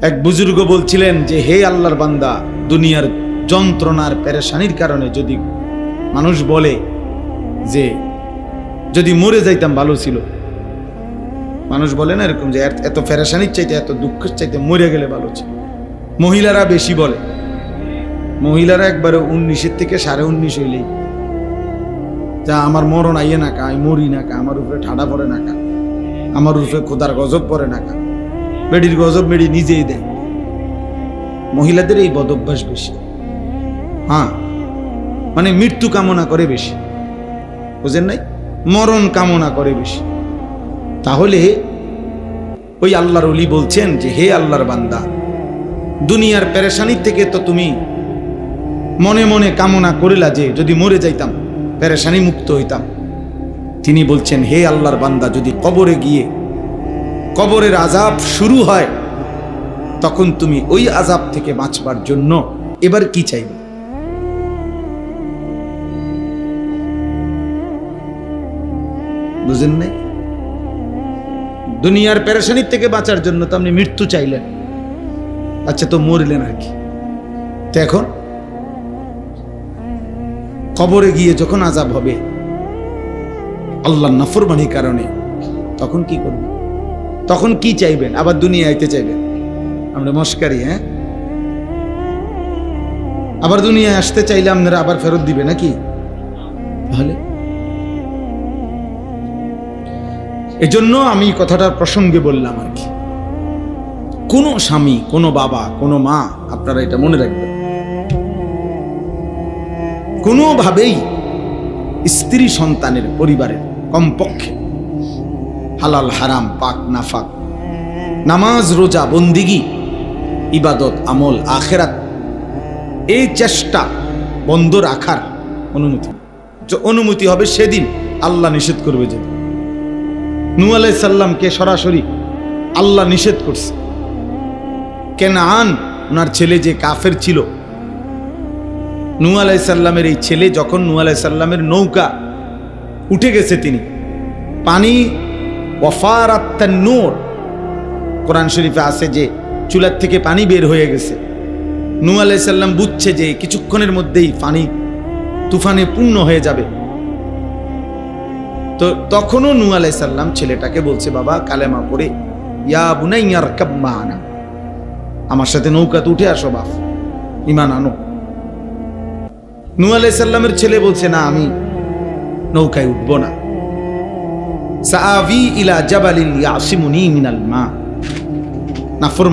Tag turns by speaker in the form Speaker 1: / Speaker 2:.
Speaker 1: এক বুজুর্গ বলছিলেন যে হে আল্লাহর বান্দা, দুনিয়ার যন্ত্রণার পেরেশানির কারণে যদি মানুষ বলে যে যদি মরে যাইতাম ভালো ছিল, মানুষ বলে না এরকম যে এত পেরেশানির চাইতে এত দুঃখের চাইতে মরে গেলে ভালো ছিল। মহিলারা বেশি বলে, মহিলারা একবারে 19 থেকে 19.5 হইলেই যা আমার মরণ আইয়ে না কা, আমি মরি না কা, আমার উপরে ঠাডা পড়ে না কা, আমার উপরে খোদার গজব পড়ে না কা, বেডির গজব বেডি নিজেই দেয়। মহিলাদের এই বদ অভ্যাস বেশি। হ্যাঁ, মানে মৃত্যু কামনা করে বেশি, বুঝেন নাই, মরণ কামনা করে বেশি। তাহলে ওই আল্লাহর ওলি বলছেন যে হে আল্লাহর বান্দা, দুনিয়ার পেরেশানির থেকে তো তুমি মনে মনে কামনা করিলা যে যদি মরে যাইতাম, পেরেশানি মুক্ত হইতাম। তিনি বলছেন হে আল্লাহর বান্দা, যদি কবরে গিয়ে কবরের আযাব শুরু হয়, তখন তুমি ওই আযাব থেকে বাঁচবার জন্য এবার কি চাইবে? বুঝেন নাই? দুনিয়ার পেরেশানির থেকে বাঁচার জন্য তো আপনি মৃত্যু চাইলেন, আচ্ছা তো মরলেন আর কি। তো এখন কবরে গিয়ে যখন আযাব হবে আল্লাহর নাফরমানির কারণে, তখন কি করবেন? তখন কি চাইবেন? আবার দুনিয়া আইতে চাইবেন? আমরা মস্কারি, হ্যাঁ? আবার দুনিয়ায় আসতে চাইলে আপনারা আবার ফেরত দিবে নাকি? তাহলে এজন্য আমি কথাটার প্রসঙ্গে বললাম আর কি। কোনো স্বামী, কোনো বাবা, কোনো মা, আপনারা এটা মনে রাখবেন, কোনোভাবেই স্ত্রী সন্তানের পরিবারের কমপক্ষে হালাল হারাম, পাক নাফাক, নামাজ রোজা বন্দিগি, ইবাদত আমল আখেরাত, এই চেষ্টা বন্ধ রাখার অনুমতি, যে অনুমতি হবে সেদিন আল্লাহ নিষেধ করবে। যেদিন নূহ আলাইহিস সালামকে সরাসরি আল্লাহ নিষেধ করছে। কেনান ওনার ছেলে যে কাফের ছিল, নূহ আলাইহিস সালামের এই ছেলে যখন নূহ আলাইহিস সালামের নৌকা উঠে গেছে, তিনি পানি ওয়াফারাত তান্নুর, কোরআন শরীফে আছে যে চুলার থেকে পানি বের হয়ে গেছে। নূহ আলাইহিস সালাম বুঝছে যে কিছুক্ষণের মধ্যেই পানি তুফানে পূর্ণ হয়ে যাবে। তো তখনও নূহ আলাইহিস সালাম ছেলেটাকে বলছে, বাবা কালেমা পড়ে ইয়া বুনাইয়া রকাব মা'ানা, আমার সাথে নৌকাতে উঠে আসো, বাপ ঈমান আনো। নূহ আলাইহিস সালামের ছেলে বলছে, না আমি নৌকায় উঠবো না, সাআবি ইলা জাবালিন ইয়াসিমুনি মিনাল মা। নাফরমান